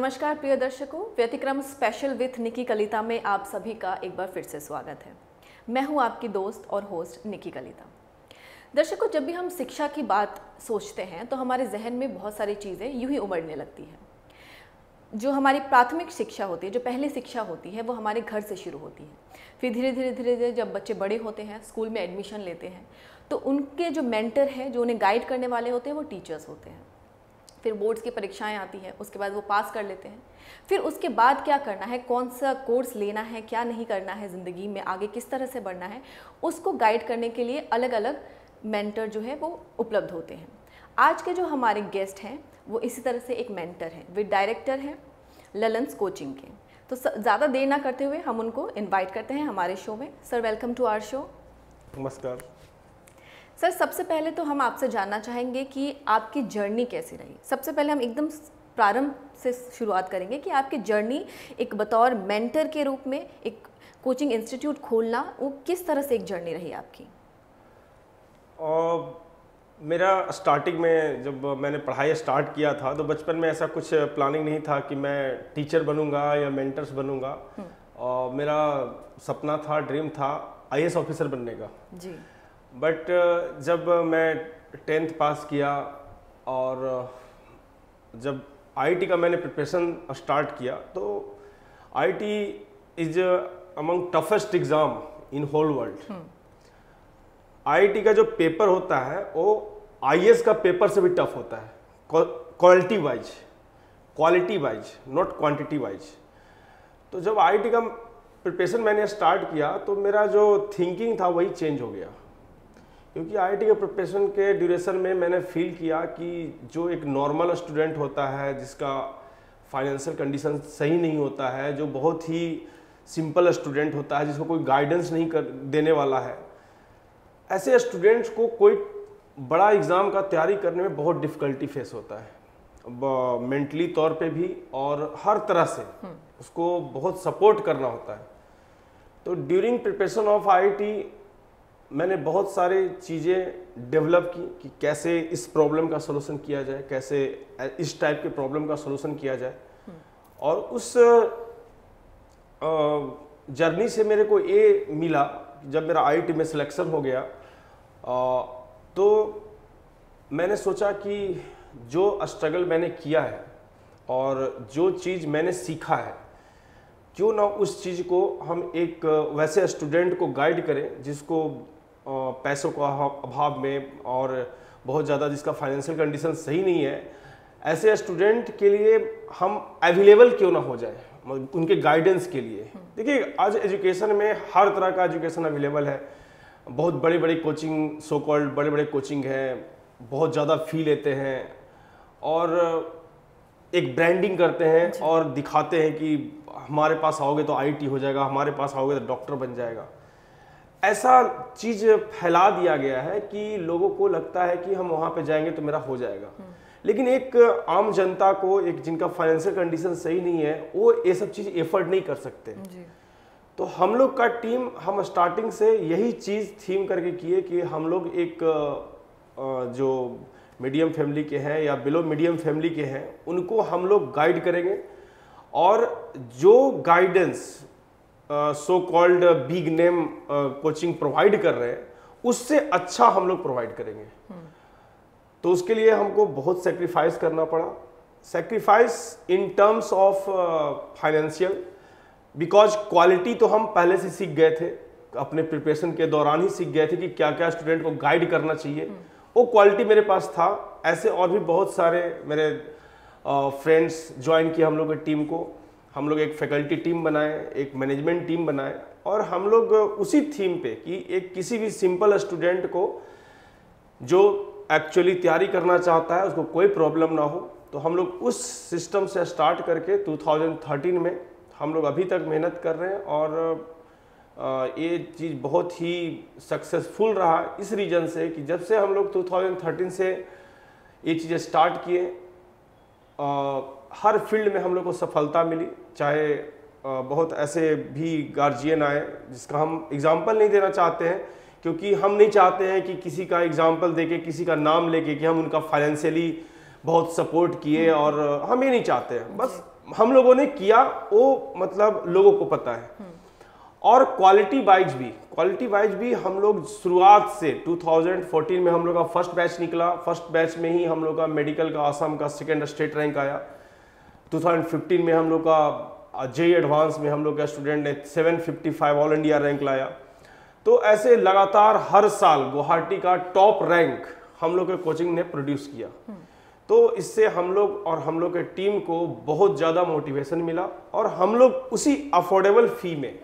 नमस्कार प्रिय दर्शकों, व्यतिक्रम स्पेशल विथ निकी कलिता में आप सभी का एक बार फिर से स्वागत है। मैं हूं आपकी दोस्त और होस्ट निकी कलिता। दर्शकों, जब भी हम शिक्षा की बात सोचते हैं तो हमारे जहन में बहुत सारी चीज़ें यूं ही उमड़ने लगती हैं। जो हमारी प्राथमिक शिक्षा होती है, जो पहली शिक्षा होती है, वो हमारे घर से शुरू होती है। फिर धीरे धीरे जब बच्चे बड़े होते हैं, स्कूल में एडमिशन लेते हैं, तो उनके जो मेंटर हैं, जो उन्हें गाइड करने वाले होते हैं, वो टीचर्स होते हैं। फिर बोर्ड्स की परीक्षाएं आती हैं, उसके बाद वो पास कर लेते हैं। फिर उसके बाद क्या करना है, कौन सा कोर्स लेना है, क्या नहीं करना है, ज़िंदगी में आगे किस तरह से बढ़ना है, उसको गाइड करने के लिए अलग अलग मेंटर जो है वो उपलब्ध होते हैं। आज के जो हमारे गेस्ट हैं वो इसी तरह से एक मेंटर हैं, वे डायरेक्टर हैं ललन्स कोचिंग के। तो ज़्यादा देर ना करते हुए हम उनको इन्वाइट करते हैं हमारे शो में। Sir, welcome to our show. नमस्कार सर, सबसे पहले तो हम आपसे जानना चाहेंगे कि आपकी जर्नी कैसी रही। सबसे पहले हम एकदम प्रारंभ से शुरुआत करेंगे कि आपकी जर्नी एक बतौर मेंटर के रूप में एक कोचिंग इंस्टीट्यूट खोलना, वो किस तरह से एक जर्नी रही आपकी? मेरा स्टार्टिंग में जब मैंने पढ़ाई स्टार्ट किया था तो बचपन में ऐसा कुछ प्लानिंग नहीं था कि मैं टीचर बनूंगा या मेंटर्स बनूंगा। और मेरा सपना था, ड्रीम था आईएएस ऑफिसर बनने का जी। बट जब मैं 10th पास किया और जब आईआईटी का मैंने प्रिपरेशन स्टार्ट किया तो IIT is among toughest exam in whole world. IIT का जो पेपर होता है वो आईएएस का पेपर से भी टफ होता है, quality wise not quantity wise. तो जब आईआईटी का प्रिपरेशन मैंने स्टार्ट किया तो मेरा जो थिंकिंग था वही चेंज हो गया, क्योंकि आईआईटी के प्रिपरेशन के ड्यूरेशन में मैंने फील किया कि जो एक नॉर्मल स्टूडेंट होता है, जिसका फाइनेंशियल कंडीशन सही नहीं होता है, जो बहुत ही सिंपल स्टूडेंट होता है, जिसको कोई गाइडेंस नहीं देने वाला है, ऐसे स्टूडेंट्स को कोई बड़ा एग्ज़ाम का तैयारी करने में बहुत डिफ़िकल्टी फेस होता है, मेंटली तौर पे भी और हर तरह से उसको बहुत सपोर्ट करना होता है। तो ड्यूरिंग प्रिपरेशन ऑफ आईआईटी मैंने बहुत सारी चीज़ें डेवलप की कि कैसे इस प्रॉब्लम का सलूशन किया जाए, कैसे इस टाइप के प्रॉब्लम का सलूशन किया जाए। और उस जर्नी से मेरे को ये मिला, जब मेरा आईआईटी में सिलेक्शन हो गया तो मैंने सोचा कि जो स्ट्रगल मैंने किया है और जो चीज़ मैंने सीखा है, क्यों ना उस चीज़ को हम एक वैसे स्टूडेंट को गाइड करें जिसको पैसों का अभाव में और बहुत ज़्यादा जिसका फाइनेंशियल कंडीशन सही नहीं है, ऐसे स्टूडेंट के लिए हम अवेलेबल क्यों ना हो जाए उनके गाइडेंस के लिए। देखिए, आज एजुकेशन में हर तरह का एजुकेशन अवेलेबल है। बहुत बड़ी बड़ी कोचिंग, सो कॉल्ड बड़े बड़े कोचिंग हैं, बहुत ज़्यादा फी लेते हैं और एक ब्रांडिंग करते हैं और दिखाते हैं कि हमारे पास आओगे तो आईआईटी हो जाएगा, हमारे पास आओगे तो डॉक्टर बन जाएगा। ऐसा चीज़ फैला दिया गया है कि लोगों को लगता है कि हम वहाँ पे जाएंगे तो मेरा हो जाएगा। लेकिन एक आम जनता को, एक जिनका फाइनेंशियल कंडीशन सही नहीं है, वो ये सब चीज़ एफर्ट नहीं कर सकते। तो हम लोग का टीम, हम स्टार्टिंग से यही चीज़ थीम करके किए कि हम लोग एक जो मीडियम फैमिली के हैं या बिलो मीडियम फैमिली के हैं, उनको हम लोग गाइड करेंगे और जो guidance so called big name coaching provide कर रहे हैं उससे अच्छा हम लोग प्रोवाइड करेंगे। तो उसके लिए हमको बहुत सेक्रीफाइस करना पड़ा, sacrifice in terms of financial, because quality तो हम पहले से सीख गए थे, अपने प्रिपरेशन के दौरान ही सीख गए थे कि क्या क्या स्टूडेंट को गाइड करना चाहिए। वो क्वालिटी मेरे पास था। ऐसे और भी बहुत सारे मेरे फ्रेंड्स ज्वाइन किए हम लोग की टीम को। हम लोग एक फैकल्टी टीम बनाए, एक मैनेजमेंट टीम बनाए और हम लोग उसी थीम पे कि एक किसी भी सिंपल स्टूडेंट को जो एक्चुअली तैयारी करना चाहता है उसको कोई प्रॉब्लम ना हो, तो हम लोग उस सिस्टम से स्टार्ट करके 2013 में हम लोग अभी तक मेहनत कर रहे हैं और ये चीज़ बहुत ही सक्सेसफुल रहा इस रीज़न से कि जब से हम लोग 2013 से ये चीज़ें स्टार्ट किए, हर फील्ड में हम लोग को सफलता मिली। चाहे बहुत ऐसे भी गार्जियन आए जिसका हम एग्जाम्पल नहीं देना चाहते हैं, क्योंकि हम नहीं चाहते हैं कि किसी का एग्जाम्पल देके, किसी का नाम लेके कि हम उनका फाइनेंशियली बहुत सपोर्ट किए, और हम ये नहीं चाहते हैं। बस हम लोगों ने किया वो मतलब लोगों को पता है। और क्वालिटी वाइज भी हम लोग शुरुआत से 2014 में हम लोग का फर्स्ट बैच निकला। फर्स्ट बैच में ही हम लोग का मेडिकल का आसाम का सेकेंड स्टेट रैंक आया। 2015 में हम लोग का जेई एडवांस में हम लोग का स्टूडेंट ने 755 ऑल इंडिया रैंक लाया। तो ऐसे लगातार हर साल गुवाहाटी का टॉप रैंक हम लोग के कोचिंग ने प्रोड्यूस किया। तो इससे हम लोग और हम लोग के टीम को बहुत ज़्यादा मोटिवेशन मिला और हम लोग उसी अफोर्डेबल फी में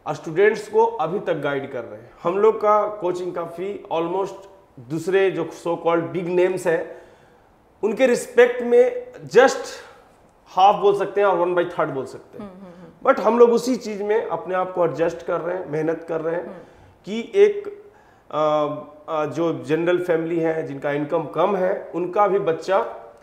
स्टूडेंट्स को अभी तक गाइड कर रहे हैं। हम लोग का कोचिंग का फी ऑलमोस्ट दूसरे जो सो कॉल्ड बिग नेम्स हैं उनके रिस्पेक्ट में जस्ट हाफ बोल सकते हैं और 1/3 बोल सकते हैं। बट हम लोग उसी चीज में अपने आप को एडजस्ट कर रहे हैं, मेहनत कर रहे हैं कि एक जो जनरल फैमिली है जिनका इनकम कम है उनका भी बच्चा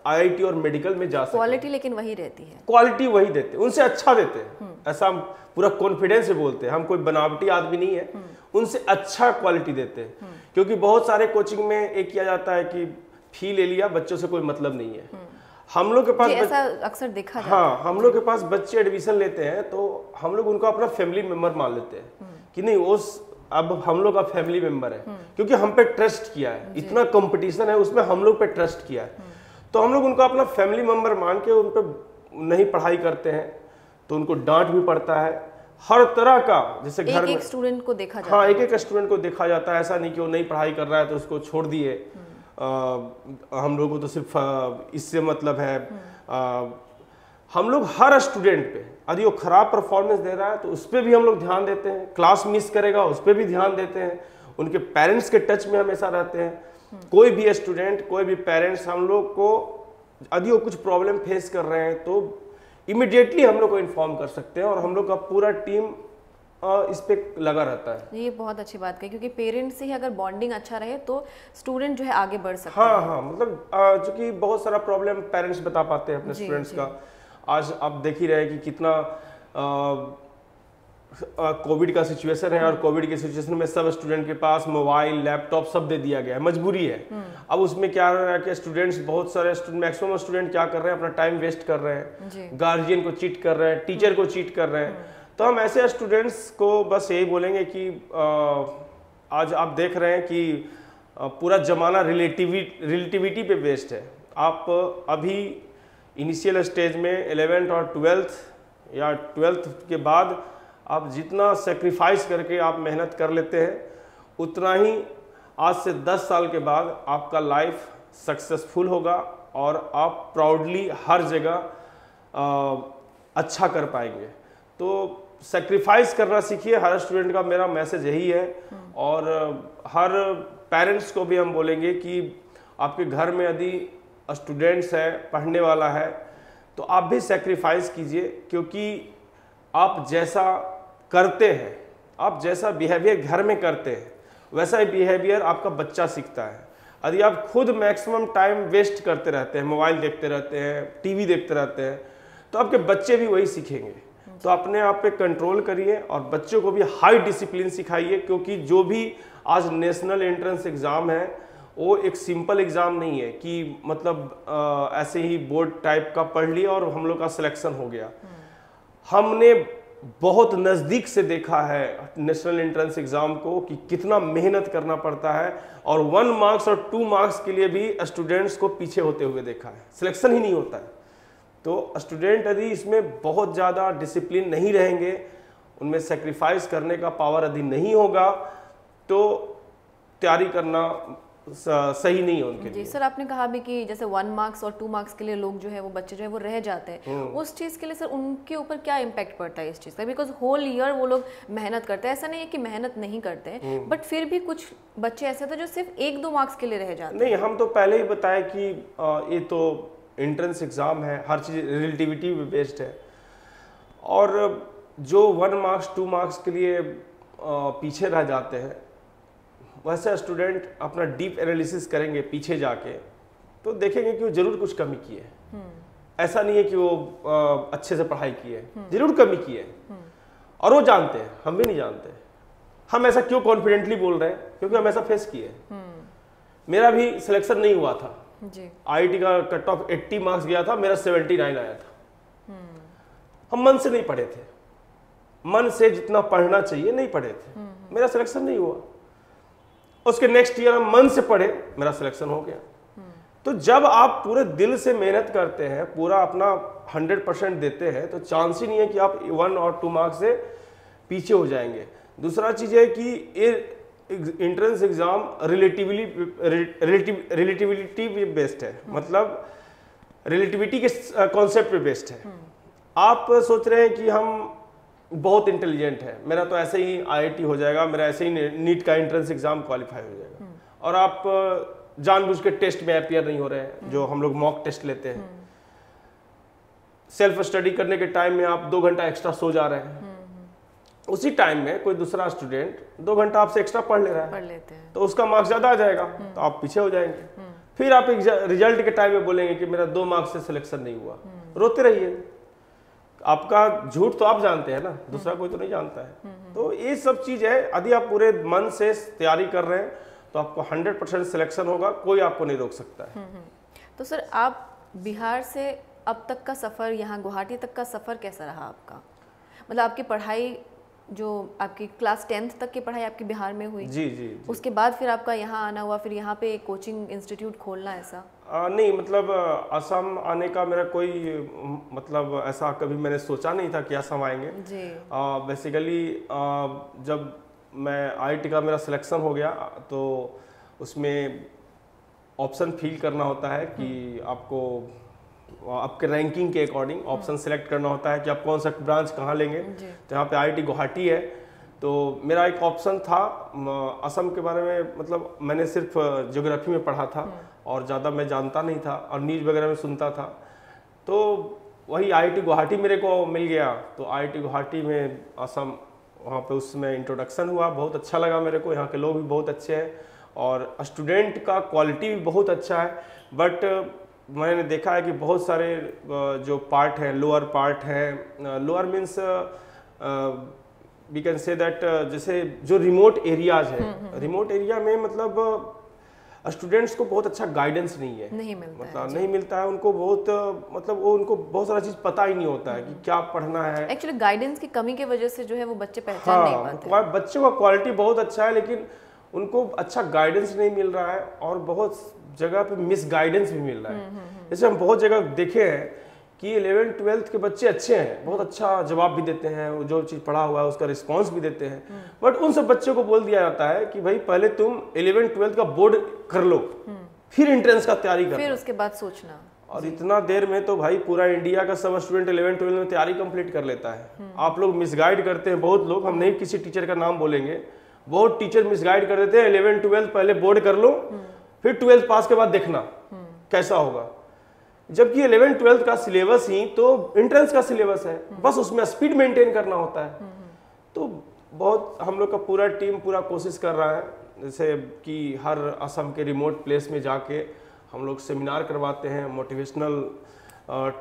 आईआईटी और मेडिकल में जा सकता है। क्वालिटी लेकिन वही रहती है, क्वालिटी वही देते हैं, उनसे अच्छा देते हैं। ऐसा हम पूरा कॉन्फिडेंस से बोलते हैं, हम कोई बनावटी आदमी नहीं है, उनसे अच्छा क्वालिटी देते हैं। क्योंकि बहुत सारे कोचिंग में एक किया जाता है कि फी ले लिया, बच्चों से कोई मतलब नहीं है। हम लोग के पास ऐसा अक्सर देखा जाता है। हाँ, हम लोग के पास बच्चे एडमिशन लेते हैं तो हम लोग उनको अपना फैमिली मेंबर मान लेते हैं कि नहीं उस अब हम लोग का फैमिली मेंबर है, क्योंकि हम पे ट्रस्ट किया है। इतना कंपटीशन है उसमें हम लोग पे ट्रस्ट किया है, तो हम लोग उनको अपना फैमिली मेंबर मान के उन पर नहीं पढ़ाई करते हैं तो उनको डांट भी पड़ता है हर तरह का। जैसे घर में एक स्टूडेंट को देखा जाता है, हाँ, एक स्टूडेंट को देखा जाता है। ऐसा नहीं कि वो नहीं पढ़ाई कर रहा है तो उसको छोड़ दिए। हम लोगों को तो सिर्फ इससे मतलब है। हम लोग हर स्टूडेंट पे यदि वो खराब परफॉर्मेंस दे रहा है तो उस पर भी हम लोग ध्यान देते हैं। क्लास मिस करेगा उस पर भी ध्यान देते हैं। उनके पेरेंट्स के टच में हमेशा रहते हैं। कोई भी स्टूडेंट, कोई भी पेरेंट्स हम लोग को यदि वो कुछ प्रॉब्लम फेस कर रहे हैं तो इमिडिएटली हम लोग को इन्फॉर्म कर सकते हैं और हम लोग का पूरा टीम इस पे लगा रहता है। ये बहुत अच्छी बात है, क्योंकि पेरेंट्स से ही अगर बॉन्डिंग अच्छा रहे तो स्टूडेंट जो है आगे बढ़ सकता है। हाँ, मतलब चूंकि बहुत सारा प्रॉब्लम पेरेंट्स बता पाते हैं अपने स्टूडेंट्स का। आज आप देख ही रहे कि कितना कोविड का सिचुएशन है और कोविड के सिचुएशन में सब स्टूडेंट के पास मोबाइल, लैपटॉप सब दे दिया गया है, मजबूरी है। अब उसमें क्या हो रहा है कि स्टूडेंट्स, बहुत सारे मैक्सिमम स्टूडेंट क्या कर रहे हैं, अपना टाइम वेस्ट कर रहे हैं, गार्जियन को चीट कर रहे हैं, टीचर को चीट कर रहे हैं। तो हम ऐसे स्टूडेंट्स को बस यही बोलेंगे कि आज आप देख रहे हैं कि पूरा जमाना रिलेटिविटी पे बेस्ड है। आप अभी इनिशियल स्टेज में 11th और 12th या 12th के बाद आप जितना सेक्रीफाइस करके आप मेहनत कर लेते हैं उतना ही आज से 10 साल के बाद आपका लाइफ सक्सेसफुल होगा और आप प्राउडली हर जगह अच्छा कर पाएंगे। तो सेक्रीफाइस करना सीखिए, हर स्टूडेंट का मेरा मैसेज यही है। और हर पेरेंट्स को भी हम बोलेंगे कि आपके घर में यदि स्टूडेंट्स है, पढ़ने वाला है, तो आप भी सेक्रीफाइस कीजिए। क्योंकि आप जैसा करते हैं, आप जैसा बिहेवियर घर में करते हैं वैसा ही बिहेवियर आपका बच्चा सीखता है। यदि आप खुद मैक्सिमम टाइम वेस्ट करते रहते हैं, मोबाइल देखते रहते हैं, टीवी देखते रहते हैं, तो आपके बच्चे भी वही सीखेंगे। तो अपने आप पे कंट्रोल करिए और बच्चों को भी हाई डिसिप्लिन सिखाइए। क्योंकि जो भी आज नेशनल एंट्रेंस एग्ज़ाम है वो एक सिंपल एग्ज़ाम नहीं है कि मतलब ऐसे ही बोर्ड टाइप का पढ़ लिया और हम लोग का सिलेक्शन हो गया। हमने बहुत नज़दीक से देखा है नेशनल एंट्रेंस एग्ज़ाम को कि कितना मेहनत करना पड़ता है और 1 मार्क्स और 2 मार्क्स के लिए भी स्टूडेंट्स को पीछे होते हुए देखा है, सिलेक्शन ही नहीं होता है। तो स्टूडेंट यदि इसमें बहुत ज़्यादा डिसिप्लिन नहीं रहेंगे, उनमें सेक्रीफाइस करने का पावर यदि नहीं होगा तो तैयारी करना सही नहीं है उनके लिए। सर, आपने कहा भी कि जैसे 1 मार्क्स और 2 मार्क्स के लिए लोग जो है वो बच्चे जो है वो रह जाते हैं, उस चीज़ के लिए सर उनके ऊपर क्या इम्पैक्ट पड़ता है इस चीज़ का? बिकॉज होल ईयर वो लोग मेहनत करते हैं, ऐसा नहीं है कि मेहनत नहीं करते हैं, बट फिर भी कुछ बच्चे ऐसे थे जो सिर्फ 1-2 मार्क्स के लिए रह जाते हैं। नहीं, हम तो पहले ही बताया कि ये तो एंट्रेंस एग्ज़ाम है, हर चीज़ रिलेटिविटी पे बेस्ड है। और जो 1 मार्क्स 2 मार्क्स के लिए पीछे रह जाते हैं, वैसे स्टूडेंट अपना डीप एनालिसिस करेंगे पीछे जाके तो देखेंगे कि वो जरूर कुछ कमी की है। ऐसा नहीं है कि वो अच्छे से पढ़ाई की है, जरूर कमी की है और वो जानते हैं, हम भी नहीं जानते। हम ऐसा क्यों कॉन्फिडेंटली बोल रहे हैं? क्योंकि हम ऐसा फेस किए। मेरा भी सिलेक्शन नहीं हुआ था जी। आईआईटी का कट ऑफ 80 मार्क्स गया था, मेरा 79 आया था। हम मन से नहीं पढ़े थे, मन से जितना पढ़ना चाहिए नहीं पढ़े थे, मेरा सिलेक्शन नहीं हुआ। उसके नेक्स्ट ईयर हम मन से पढ़े, मेरा सिलेक्शन हो गया। तो जब आप पूरे दिल से मेहनत करते हैं, पूरा अपना 100% देते हैं, तो चांस ही नहीं है कि आप 1 और 2 मार्क्स से पीछे हो जाएंगे। दूसरा चीज है कि एंट्रेंस एग्जाम रिलेटिविटी बेस्ड है, मतलब रिलेटिविटी के कॉन्सेप्ट पे बेस्ड है। आप सोच रहे हैं कि हम बहुत इंटेलिजेंट है, मेरा तो ऐसे ही IIT हो जाएगा, मेरा ऐसे ही नीट का एंट्रेंस एग्जाम क्वालिफाई हो जाएगा, और आप जानबूझ के टेस्ट में अपियर नहीं हो रहे हैं, जो हम लोग मॉक टेस्ट लेते हैं। सेल्फ स्टडी करने के टाइम में आप 2 घंटा एक्स्ट्रा सो जा रहे हैं, उसी टाइम में कोई दूसरा स्टूडेंट 2 घंटा आपसे एक्स्ट्रा पढ़ ले रहा है, पढ़ लेते हैं, तो उसका मार्क्स ज्यादा आ जाएगा, तो आप पीछे हो जाएंगे। फिर आप रिजल्ट के टाइम में बोलेंगे कि मेरा 2 मार्क्स से सिलेक्शन नहीं हुआ, रोते रहिए। आपका झूठ तो आप जानते हैं ना, दूसरा कोई तो नहीं जानता है। तो ये सब चीज है, यदि आप पूरे मन से तैयारी कर रहे हैं तो आपको 100% सिलेक्शन होगा, कोई आपको नहीं रोक सकता है। तो सर, आप बिहार से अब तक का सफ़र, यहाँ गुवाहाटी तक का सफ़र कैसा रहा आपका? मतलब आपकी पढ़ाई, जो आपकी क्लास 10th तक की पढ़ाई आपकी बिहार में हुई, जी। उसके बाद फिर आपका यहाँ आना हुआ, फिर यहाँ पे एक कोचिंग इंस्टीट्यूट खोलना, ऐसा? नहीं, मतलब असम आने का मेरा कोई मतलब ऐसा कभी मैंने सोचा नहीं था कि असम आएंगे जी। बेसिकली जब मैं IIT का मेरा सिलेक्शन हो गया, तो उसमें ऑप्शन फिल करना होता है कि आपको आपके रैंकिंग के अकॉर्डिंग ऑप्शन सेलेक्ट करना होता है कि आप कौन सा ब्रांच कहाँ लेंगे। तो यहाँ पे IIT गुवाहाटी है, तो मेरा एक ऑप्शन था असम के बारे में, मतलब मैंने सिर्फ ज्योग्राफी में पढ़ा था और ज़्यादा मैं जानता नहीं था, और न्यूज़ वगैरह में सुनता था, तो वही IIT गुवाहाटी मेरे को मिल गया। तो IIT गुवाहाटी में असम, वहाँ पे उसमें इंट्रोडक्शन हुआ, बहुत अच्छा लगा मेरे को, यहाँ के लोग भी बहुत अच्छे हैं और स्टूडेंट का क्वालिटी भी बहुत अच्छा है। बट मैंने देखा है कि बहुत सारे जो पार्ट है, लोअर पार्ट है, lower means we can say that, जैसे जो रिमोट एरियाज है, रिमोट एरिया में मतलब स्टूडेंट्स को बहुत अच्छा गाइडेंस नहीं है, नहीं मिलता है उनको, बहुत मतलब वो उनको बहुत सारा चीज पता ही नहीं होता है कि क्या पढ़ना है। एक्चुअली गाइडेंस की कमी की वजह से जो है वो बच्चे पहचान नहीं पाते। बच्चों का क्वालिटी बहुत अच्छा है, लेकिन उनको अच्छा गाइडेंस नहीं मिल रहा है, और बहुत जगह पे मिस गाइडेंस भी मिल रहा है। जैसे हम बहुत जगह देखे हैं कि 11th 12th के बच्चे अच्छे हैं, बहुत अच्छा जवाब भी देते हैं, जो चीज़ पढ़ा हुआ है उसका रिस्पांस भी देते हैं, बट उन सब बच्चों को बोल दिया जाता है कि भाई पहले तुम 11th 12th का बोर्ड कर लो, फिर एंट्रेंस का तैयारी कर, फिर उसके बाद सोचना। और इतना देर में तो भाई पूरा इंडिया का सब स्टूडेंट 11th 12th में तैयारी कंप्लीट कर लेता है। आप लोग मिसगाइड करते हैं बहुत लोग, हम नहीं किसी टीचर का नाम बोलेंगे, बहुत टीचर मिसगाइड कर देते हैं, 11th 12th पहले बोर्ड कर लो, फिर 12th पास के बाद देखना कैसा होगा, जबकि 11th 12th का सिलेबस ही तो एंट्रेंस का सिलेबस है, बस उसमें स्पीड मेंटेन करना होता है। तो बहुत हम लोग का पूरा टीम पूरा कोशिश कर रहा है, जैसे कि हर असम के रिमोट प्लेस में जाके हम लोग सेमिनार करवाते हैं, मोटिवेशनल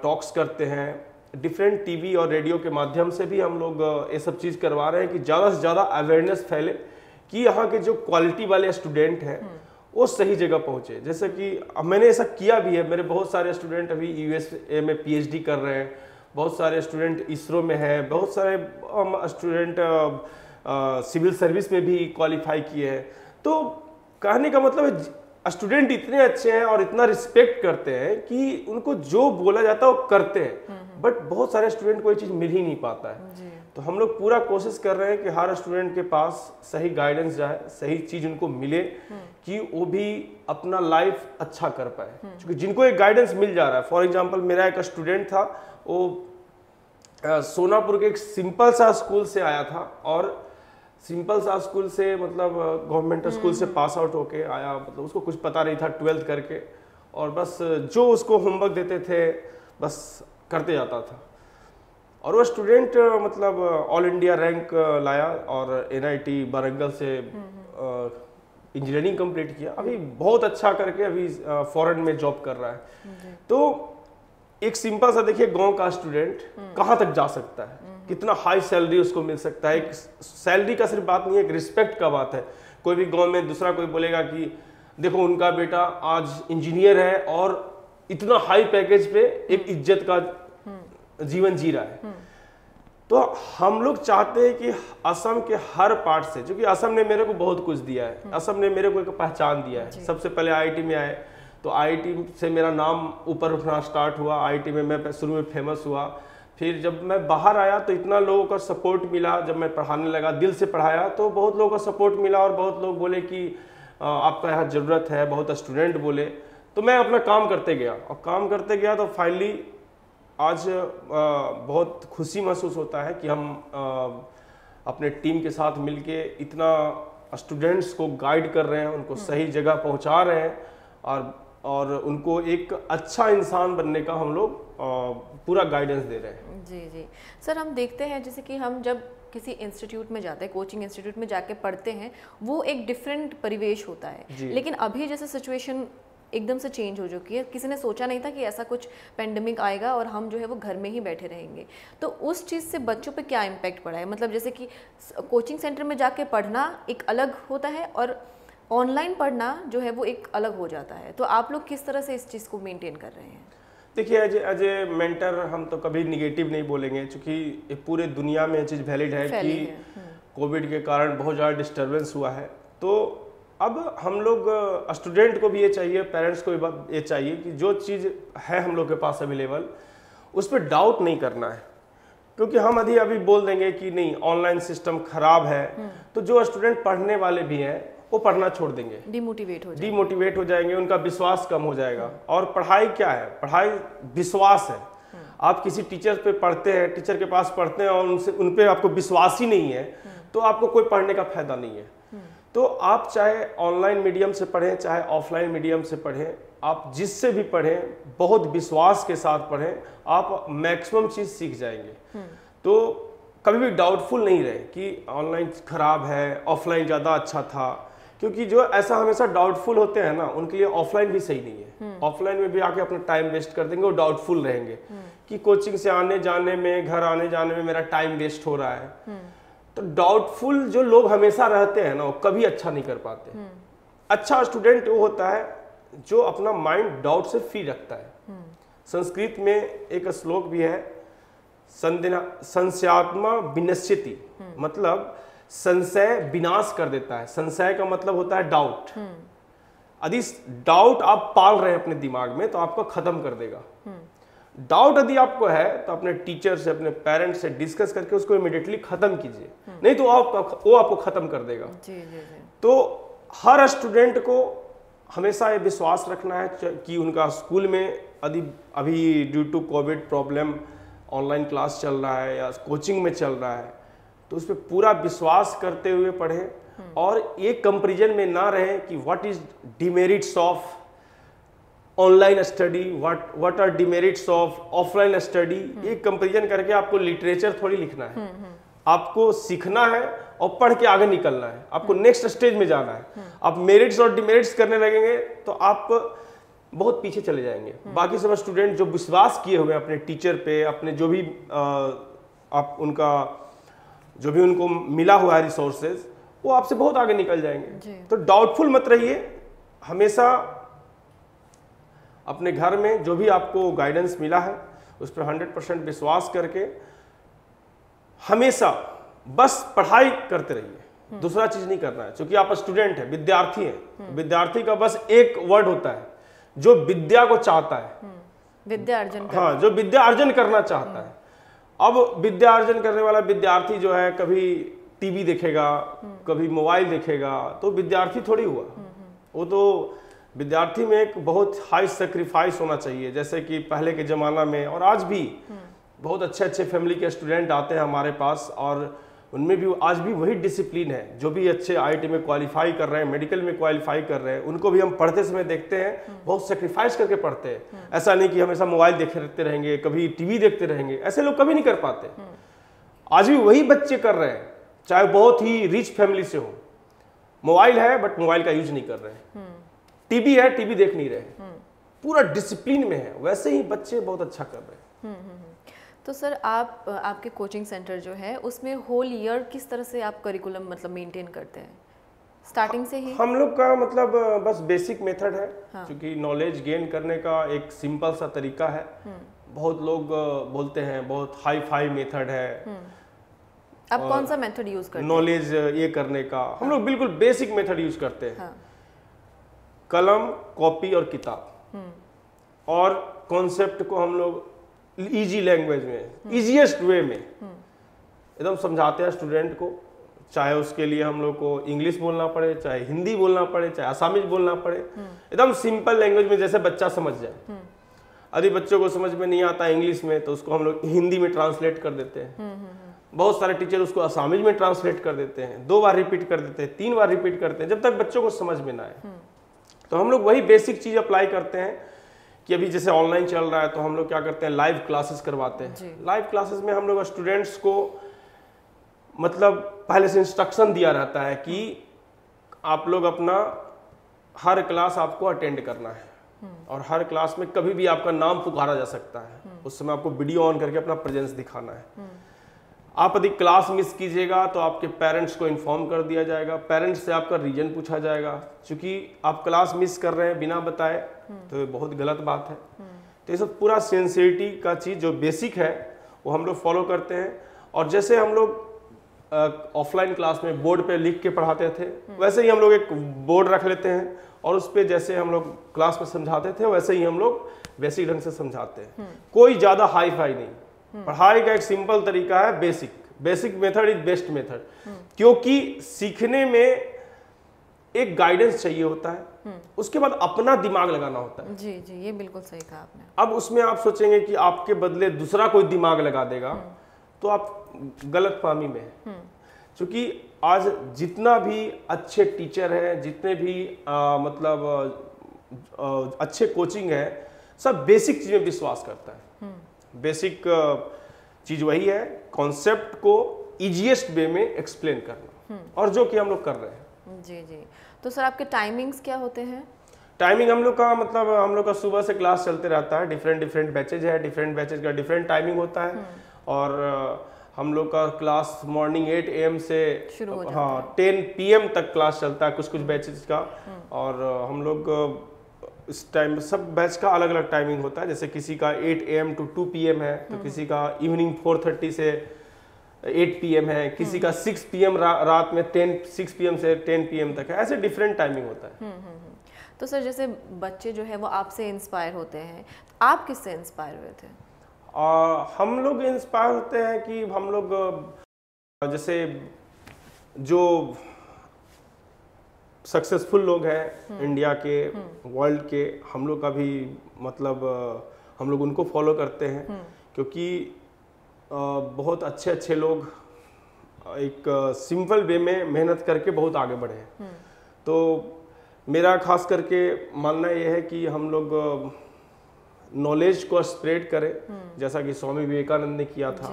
टॉक्स करते हैं, डिफरेंट टीवी और रेडियो के माध्यम से भी हम लोग ये सब चीज़ करवा रहे हैं कि ज़्यादा से ज़्यादा अवेयरनेस फैले कि यहाँ के जो क्वालिटी वाले स्टूडेंट हैं वो सही जगह पहुँचे। जैसे कि मैंने ऐसा किया भी है, मेरे बहुत सारे स्टूडेंट अभी USA में PhD कर रहे हैं, बहुत सारे स्टूडेंट इसरो में हैं, बहुत सारे स्टूडेंट सिविल सर्विस में भी क्वालिफाई किए हैं। तो कहने का मतलब है स्टूडेंट इतने अच्छे हैं और इतना रिस्पेक्ट करते हैं कि उनको जो बोला जाता है वो करते हैं, बट बहुत सारे स्टूडेंट को ये चीज़ मिल ही नहीं पाता है। तो हम लोग पूरा कोशिश कर रहे हैं कि हर स्टूडेंट के पास सही गाइडेंस जाए, सही चीज़ उनको मिले कि वो भी अपना लाइफ अच्छा कर पाए, क्योंकि जिनको एक गाइडेंस मिल जा रहा है। फॉर एग्जांपल मेरा एक स्टूडेंट था, वो सोनापुर के एक सिंपल सा स्कूल से आया था, और सिंपल सा स्कूल से मतलब गवर्नमेंट स्कूल से पास आउट होके आया, मतलब उसको कुछ पता नहीं था 12th करके, और बस जो उसको होमवर्क देते थे बस करते जाता था। और वो स्टूडेंट मतलब ऑल इंडिया रैंक लाया और NIT वारंगल से इंजीनियरिंग कंप्लीट किया, अभी बहुत अच्छा करके अभी फॉरेन में जॉब कर रहा है। तो एक सिंपल सा देखिए गांव का स्टूडेंट कहाँ तक जा सकता है, कितना हाई सैलरी उसको मिल सकता है। एक सैलरी का सिर्फ बात नहीं है, एक रिस्पेक्ट का बात है। कोई भी गांव में दूसरा कोई बोलेगा कि देखो उनका बेटा आज इंजीनियर है और इतना हाई पैकेज पे एक इज्जत का जीवन जी रहा है, तो हम लोग चाहते हैं कि असम के हर पार्ट से, क्योंकि असम ने मेरे को बहुत कुछ दिया है, असम ने मेरे को एक पहचान दिया है। सबसे पहले आईआईटी में आए तो आईआईटी से मेरा नाम ऊपर उठना स्टार्ट हुआ, आईआईटी में मैं शुरू में फेमस हुआ। फिर जब मैं बाहर आया तो इतना लोगों का सपोर्ट मिला, जब मैं पढ़ाने लगा, दिल से पढ़ाया तो बहुत लोगों का सपोर्ट मिला और बहुत लोग बोले कि आपका यहाँ ज़रूरत है, बहुत स्टूडेंट बोले। तो मैं अपना काम करते गया और काम करते गया तो फाइनली आज बहुत खुशी महसूस होता है कि हम अपने टीम के साथ मिलके इतना स्टूडेंट्स को गाइड कर रहे हैं, उनको सही जगह पहुंचा रहे हैं और उनको एक अच्छा इंसान बनने का हम लोग पूरा गाइडेंस दे रहे हैं। जी जी सर, हम देखते हैं जैसे कि हम जब किसी इंस्टीट्यूट में जाते हैं, कोचिंग इंस्टीट्यूट में जाके पढ़ते हैं, वो एक डिफरेंट परिवेश होता है। लेकिन अभी जैसे सिचुएशन एकदम से चेंज हो चुकी है, किसी ने सोचा नहीं था कि ऐसा कुछ पेंडेमिक आएगा और हम जो है वो घर में ही बैठे रहेंगे। तो उस चीज़ से बच्चों पे क्या इम्पैक्ट पड़ा है? मतलब जैसे कि कोचिंग सेंटर में जाके पढ़ना एक अलग होता है और ऑनलाइन पढ़ना जो है वो एक अलग हो जाता है। तो आप लोग किस तरह से इस चीज़ को मेंटेन कर रहे हैं? देखिए एज ए मेंटर हम तो कभी निगेटिव नहीं बोलेंगे, क्योंकि पूरे दुनिया में ये चीज़ वैलिड है कि कोविड के कारण बहुत ज़्यादा डिस्टर्बेंस हुआ है। तो अब हम लोग स्टूडेंट को भी ये चाहिए, पेरेंट्स को भी ये चाहिए कि जो चीज़ है हम लोग के पास अवेलेबल उस पर डाउट नहीं करना है, क्योंकि हम अभी बोल देंगे कि नहीं ऑनलाइन सिस्टम खराब है तो जो स्टूडेंट पढ़ने वाले भी हैं वो पढ़ना छोड़ देंगे, डिमोटिवेट हो जाएंगे, उनका विश्वास कम हो जाएगा। और पढ़ाई क्या है? पढ़ाई विश्वास है। आप किसी टीचर पे पढ़ते हैं, टीचर के पास पढ़ते हैं और उन पे आपको विश्वास ही नहीं है तो आपको कोई पढ़ने का फायदा नहीं है। तो आप चाहे ऑनलाइन मीडियम से पढ़ें चाहे ऑफलाइन मीडियम से पढ़ें, आप जिससे भी पढ़ें बहुत विश्वास के साथ पढ़ें, आप मैक्सिमम चीज़ सीख जाएंगे। तो कभी भी डाउटफुल नहीं रहे कि ऑनलाइन खराब है, ऑफलाइन ज़्यादा अच्छा था, क्योंकि जो ऐसा हमेशा डाउटफुल होते हैं ना उनके लिए ऑफलाइन भी सही नहीं है। ऑफलाइन में भी आके अपना टाइम वेस्ट कर देंगे और डाउटफुल रहेंगे कि कोचिंग से आने जाने में, घर आने जाने में मेरा टाइम वेस्ट हो रहा है। तो डाउटफुल जो लोग हमेशा रहते हैं ना वो कभी अच्छा नहीं कर पाते। अच्छा स्टूडेंट वो होता है जो अपना माइंड डाउट से फ्री रखता है। संस्कृत में एक श्लोक भी है, संशयात्मा विनश्यति, मतलब संशय विनाश कर देता है। संशय का मतलब होता है डाउट। यदि डाउट आप पाल रहे हैं अपने दिमाग में तो आपको खत्म कर देगा। डाउट यदि आपको है तो अपने टीचर से, अपने पेरेंट्स से डिस्कस करके उसको इमीडिएटली खत्म कीजिए, नहीं तो वो आपको खत्म कर देगा। तो हर स्टूडेंट को हमेशा ये विश्वास रखना है कि उनका स्कूल में यदि अभी due to Covid problem online class चल रहा है या कोचिंग में चल रहा है तो उस पर पूरा विश्वास करते हुए पढ़ें और ये कंपैरिजन में ना रहे कि what is demerits of online study, what are demerits of offline study. ये कंपैरिजन करके आपको लिटरेचर थोड़ी लिखना है, आपको सीखना है और पढ़ के आगे निकलना है, आपको नेक्स्ट स्टेज में जाना है। आप मेरिट्स और डिमेरिट्स करने लगेंगे तो आप बहुत पीछे चले जाएंगे। बाकी सब स्टूडेंट जो विश्वास किए हुए अपने टीचर पे, अपने जो भी आप उनका जो भी उनको मिला हुआ है रिसोर्सेज, वो आपसे बहुत आगे निकल जाएंगे। तो डाउटफुल मत रहिए, हमेशा अपने घर में जो भी आपको गाइडेंस मिला है उस पर 100% विश्वास करके हमेशा बस पढ़ाई करते रहिए, दूसरा चीज नहीं करना है। क्योंकि आप स्टूडेंट है, विद्यार्थी है, विद्यार्थी का बस एक वर्ड होता है जो विद्या को चाहता है, विद्या अर्जन, हाँ, जो विद्या अर्जन करना चाहता है। अब विद्या अर्जन करने वाला विद्यार्थी जो है कभी टीवी देखेगा, कभी मोबाइल देखेगा, तो विद्यार्थी थोड़ी हुआ। वो तो विद्यार्थी में एक बहुत हाई सेक्रीफाइस होना चाहिए। जैसे कि पहले के ज़माना में और आज भी बहुत अच्छे अच्छे फैमिली के स्टूडेंट आते हैं हमारे पास और उनमें भी आज भी वही डिसिप्लिन है। जो भी अच्छे आईआईटी में क्वालिफाई कर रहे हैं, मेडिकल में क्वालिफाई कर रहे हैं, उनको भी हम पढ़ते समय देखते हैं बहुत सेक्रीफाइस करके पढ़ते हैं। ऐसा नहीं कि हमेशा मोबाइल देखते रहेंगे, कभी टीवी देखते रहेंगे, ऐसे लोग कभी नहीं कर पाते। आज भी वही बच्चे कर रहे हैं, चाहे बहुत ही रिच फैमिली से हो। मोबाइल है बट मोबाइल का यूज नहीं कर रहे हैं, टीवी है टीवी देख नहीं रहे, पूरा डिसिप्लिन में है। वैसे ही बच्चे बहुत अच्छा कर रहे हैं। तो सर आपके कोचिंग सेंटर जो है उसमें होल ईयर किस तरह से आप करिकुलम मतलब मेंटेन करते हैं? स्टार्टिंग से ही हम लोग का मतलब बस बेसिक मेथड है, क्योंकि नॉलेज गेन करने का एक सिंपल सा तरीका है। बहुत लोग बोलते हैं बहुत हाई फाई मेथड है। आप कौन सा मेथड यूज करते हैं? नॉलेज ये करने का हम लोग बिल्कुल बेसिक मेथड यूज करते हैं। हाँ। कलम, कॉपी और किताब, और कॉन्सेप्ट को हम लोग इजी लैंग्वेज में, इजीएस्ट वे में एकदम समझाते हैं स्टूडेंट को, चाहे उसके लिए हम लोग को इंग्लिश बोलना पड़े, चाहे हिंदी बोलना पड़े, चाहे आसामीज बोलना पड़े, एकदम सिंपल लैंग्वेज में जैसे बच्चा समझ जाए। यदि बच्चों को समझ में नहीं आता इंग्लिश में तो उसको हम लोग हिंदी में ट्रांसलेट कर देते हैं। बहुत सारे टीचर उसको आसामीज में ट्रांसलेट कर देते हैं, 2 बार रिपीट कर देते हैं, 3 बार रिपीट करते हैं, जब तक बच्चों को समझ में ना आए। तो हम लोग वही बेसिक चीज अप्लाई करते हैं कि अभी जैसे ऑनलाइन चल रहा है तो हम लोग क्या करते हैं, लाइव क्लासेस करवाते हैं। लाइव क्लासेस में हम लोग स्टूडेंट्स को मतलब पहले से इंस्ट्रक्शन दिया रहता है कि आप लोग अपना हर क्लास आपको अटेंड करना है, और हर क्लास में कभी भी आपका नाम पुकारा जा सकता है। उस समय आपको वीडियो ऑन करके अपना प्रेजेंस दिखाना है। आप यदि क्लास मिस कीजिएगा तो आपके पेरेंट्स को इन्फॉर्म कर दिया जाएगा, पेरेंट्स से आपका रीजन पूछा जाएगा। क्योंकि आप क्लास मिस कर रहे हैं बिना बताए तो ये बहुत गलत बात है। तो ये सब पूरा सिंसियरिटी का चीज़ जो बेसिक है वो हम लोग फॉलो करते हैं। और जैसे हम लोग ऑफलाइन क्लास में बोर्ड पे लिख के पढ़ाते थे, वैसे ही हम लोग एक बोर्ड रख लेते हैं और उस पे जैसे हम लोग क्लास में समझाते थे वैसे ही हम लोग बेसिक ढंग से समझाते हैं। कोई ज़्यादा हाई फाई नहीं, पढ़ाई का एक सिंपल तरीका है, basic method is best method. क्योंकि सीखने में एक गाइडेंस चाहिए होता है, उसके बाद अपना दिमाग लगाना होता है। जी जी, ये बिल्कुल सही कहा आपने। अब उसमें आप सोचेंगे कि आपके बदले दूसरा कोई दिमाग लगा देगा तो आप गलत फहमी में है। क्योंकि आज जितना भी अच्छे टीचर हैं, जितने भी अच्छे कोचिंग है, सब बेसिक चीज में विश्वास करता है। बेसिक चीज वही है, कॉन्सेप्ट को इजीएस्ट वे में एक्सप्लेन करना, और जो कि हम लोग कर रहे हैं। जी जी। तो सर आपके टाइमिंग्स क्या होते हैं? टाइमिंग हम लोग का हम लोग का सुबह से क्लास चलते रहता है। डिफरेंट बैचेज है, डिफरेंट बैचेज का डिफरेंट टाइमिंग होता है। और हम लोग का क्लास मॉर्निंग 8 AM से शुरू हो जाता है। 10 PM तक क्लास चलता है कुछ बैचेज का। और हम लोग इस टाइम सब बैच का अलग अलग टाइमिंग होता है। जैसे किसी का 8 AM to 2 PM है, तो किसी का इवनिंग 4:30 से 8 PM है, किसी का 6 PM रात में 6 PM से 10 PM तक है। ऐसे डिफरेंट टाइमिंग होता है। तो सर जैसे बच्चे जो है वो आपसे इंस्पायर होते हैं, आप किससे इंस्पायर हुए थे? हम लोग इंस्पायर होते हैं कि हम लोग जैसे जो सक्सेसफुल लोग हैं इंडिया के, वर्ल्ड के, हम लोग का भी मतलब हम लोग उनको फॉलो करते हैं। क्योंकि बहुत अच्छे लोग एक सिंपल वे में मेहनत करके बहुत आगे बढ़े हैं। तो मेरा खास करके मानना यह है कि हम लोग नॉलेज को स्प्रेड करें, जैसा कि स्वामी विवेकानंद ने किया था।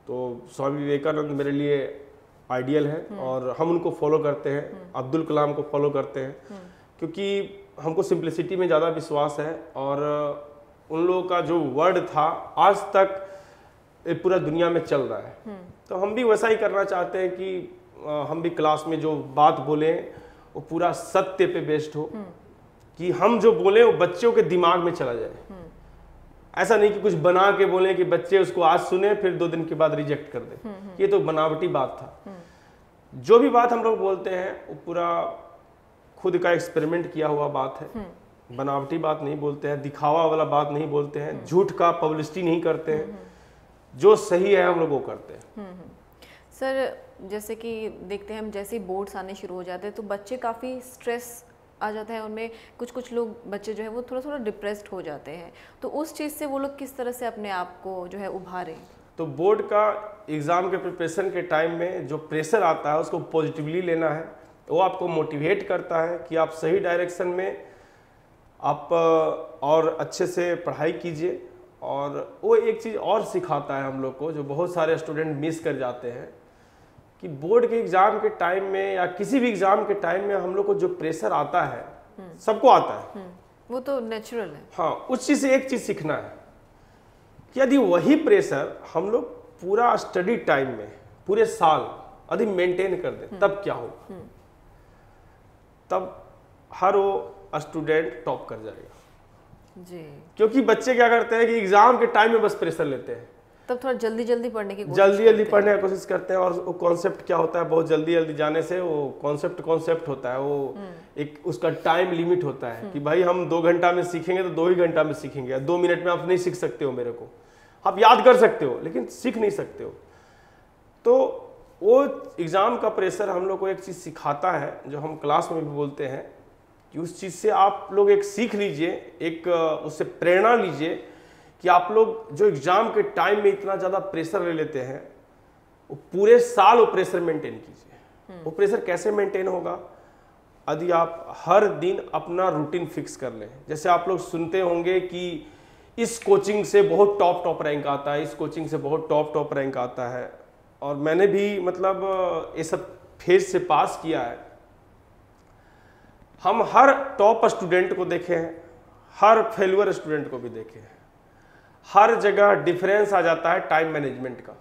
तो स्वामी विवेकानंद मेरे लिए आइडियल है और हम उनको फॉलो करते हैं। अब्दुल कलाम को फॉलो करते हैं क्योंकि हमको सिंप्लिसिटी में ज़्यादा विश्वास है। और उन लोगों का जो वर्ड था आज तक पूरा दुनिया में चल रहा है। तो हम भी वैसा ही करना चाहते हैं कि हम भी क्लास में जो बात बोलें वो पूरा सत्य पे बेस्ड हो, कि हम जो बोले वो बच्चों के दिमाग में चला जाए। ऐसा नहीं कि कुछ बना के बोले कि बच्चे उसको आज सुने फिर 2 दिन के बाद रिजेक्ट कर दे। ये तो बनावटी बात था। जो भी बात हम लोग बोलते हैं वो पूरा खुद का एक्सपेरिमेंट किया हुआ बात है। बनावटी बात नहीं बोलते हैं, दिखावा वाला बात नहीं बोलते हैं, झूठ का पब्लिसिटी नहीं करते हैं। जो सही है हम लोग वो करते हैं। सर जैसे कि देखते हैं हम, जैसे बोर्ड्स आने शुरू हो जाते हैं तो बच्चे काफ़ी स्ट्रेस आ जाता है उनमें। कुछ लोग बच्चे जो है वो थोड़ा डिप्रेस्ड हो जाते हैं। तो उस चीज़ से वो लोग किस तरह से अपने आप को जो है उभारें? तो बोर्ड का एग्ज़ाम के प्रिपरेशन के टाइम में जो प्रेशर आता है उसको पॉजिटिवली लेना है। वो आपको मोटिवेट करता है कि आप सही डायरेक्शन में आप और अच्छे से पढ़ाई कीजिए। और वो एक चीज़ और सिखाता है हम लोग को, जो बहुत सारे स्टूडेंट मिस कर जाते हैं, कि बोर्ड के एग्ज़ाम के टाइम में या किसी भी एग्ज़ाम के टाइम में हम लोग को जो प्रेशर आता है, सबको आता है, वो तो नेचुरल है। हाँ, उस चीज़ से एक चीज़ सीखना है कि यदि वही प्रेशर हम लोग पूरा स्टडी टाइम में पूरे साल यदि मेंटेन कर दें तब क्या होगा। तब हर वो स्टूडेंट टॉप कर जाएगा। जी। क्योंकि बच्चे क्या करते हैं कि एग्जाम के टाइम में बस प्रेशर लेते हैं, तब थोड़ा जल्दी जल्दी पढ़ने की जल्दी पढ़ने की कोशिश करते हैं। और वो कॉन्सेप्ट क्या होता है, बहुत जल्दी जाने से वो कॉन्सेप्ट होता है, वो एक उसका टाइम लिमिट होता है कि भाई हम 2 घंटा में सीखेंगे तो 2 ही घंटा में सीखेंगे, 2 मिनट में आप नहीं सीख सकते हो, मेरे को आप याद कर सकते हो लेकिन सीख नहीं सकते हो। तो वो एग्ज़ाम का प्रेशर हम लोग को एक चीज़ सिखाता है, जो हम क्लास में भी बोलते हैं कि उस चीज़ से आप लोग एक सीख लीजिए, एक उससे प्रेरणा लीजिए कि आप लोग जो एग्ज़ाम के टाइम में इतना ज़्यादा प्रेशर ले लेते हैं, वो पूरे साल वो प्रेशर मेंटेन कीजिए। वो प्रेशर कैसे मेंटेन होगा? यदि आप हर दिन अपना रूटीन फिक्स कर लें। जैसे आप लोग सुनते होंगे कि इस कोचिंग से बहुत टॉप रैंक आता है, इस कोचिंग से बहुत टॉप रैंक आता है, और मैंने भी मतलब ये सब फेज से पास किया है। हम हर टॉप स्टूडेंट को देखे हैं, हर फेल्यूर स्टूडेंट को भी देखे हैं। हर जगह डिफरेंस आ जाता है टाइम मैनेजमेंट का।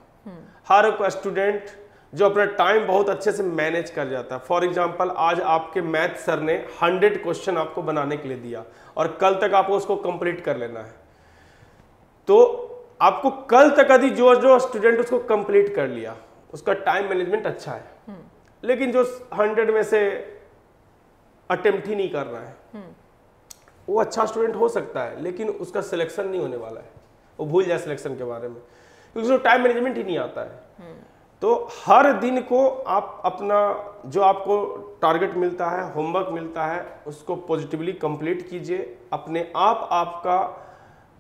हर स्टूडेंट जो अपना टाइम बहुत अच्छे से मैनेज कर जाता है। फॉर एग्जांपल, आज आपके मैथ सर ने 100 क्वेश्चन आपको बनाने के लिए दिया और कल तक आपको उसको कंप्लीट कर लेना है, तो आपको कल तक यदि जो स्टूडेंट उसको कंप्लीट कर लिया, उसका टाइम मैनेजमेंट अच्छा है। लेकिन जो 100 में से अटेम्प्ट ही नहीं कर रहा है, वो अच्छा स्टूडेंट हो सकता है लेकिन उसका सिलेक्शन नहीं होने वाला है, वो भूल जाए सिलेक्शन के बारे में, क्योंकि उसको टाइम मैनेजमेंट ही नहीं आता है। तो हर दिन को आप अपना जो आपको टारगेट मिलता है, होमवर्क मिलता है, उसको पॉजिटिवली कंप्लीट कीजिए। अपने आप आपका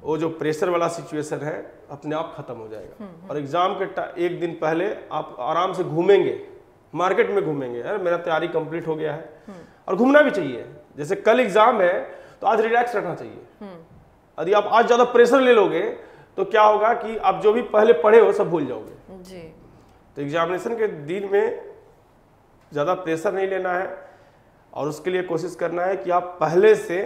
वो जो प्रेशर वाला सिचुएशन है अपने आप खत्म हो जाएगा। और एग्जाम के एक दिन पहले आप आराम से घूमेंगे, मार्केट में घूमेंगे, यार मेरा तैयारी कंप्लीट हो गया है, और घूमना भी चाहिए। जैसे कल एग्जाम है तो आज रिलैक्स रहना चाहिए। यदि आप आज ज्यादा प्रेशर ले लोगे तो क्या होगा कि आप जो भी पहले पढ़े हो सब भूल जाओगे जी। तो एग्जामिनेशन के दिन में ज़्यादा प्रेशर नहीं लेना है, और उसके लिए कोशिश करना है कि आप पहले से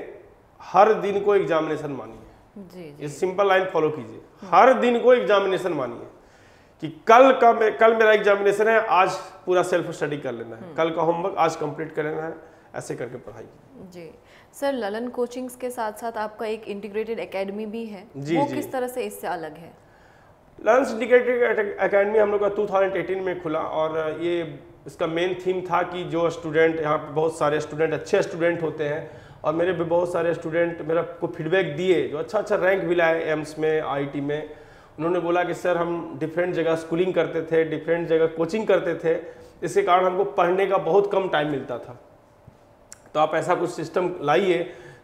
हर दिन को एग्जामिनेशन मानिए। ये सिंपल लाइन फॉलो कीजिए, हर दिन को एग्जामिनेशन मानिए कि कल मेरा एग्जामिनेशन है, आज पूरा सेल्फ स्टडी कर लेना है, कल का होमवर्क आज कंप्लीट कर लेना है, ऐसे करके पढ़ाई कीजिए। जी सर, ललन कोचिंग्स के साथ साथ आपका एक इंटीग्रेटेड एकेडमी भी है, वो किस तरह से इससे अलग है? ललन इंटीग्रेटेड एकेडमी हम लोग का 2018 में खुला, और ये इसका मेन थीम था कि जो स्टूडेंट, यहाँ पे बहुत सारे स्टूडेंट अच्छे स्टूडेंट होते हैं, और मेरे भी बहुत सारे स्टूडेंट मेरा को फीडबैक दिए जो अच्छा रैंक भी लाए एम्स में, आईआईटी में। उन्होंने बोला कि सर हम डिफरेंट जगह स्कूलिंग करते थे, डिफरेंट जगह कोचिंग करते थे, इसके कारण हमको पढ़ने का बहुत कम टाइम मिलता था, तो आप ऐसा कुछ सिस्टम लाइए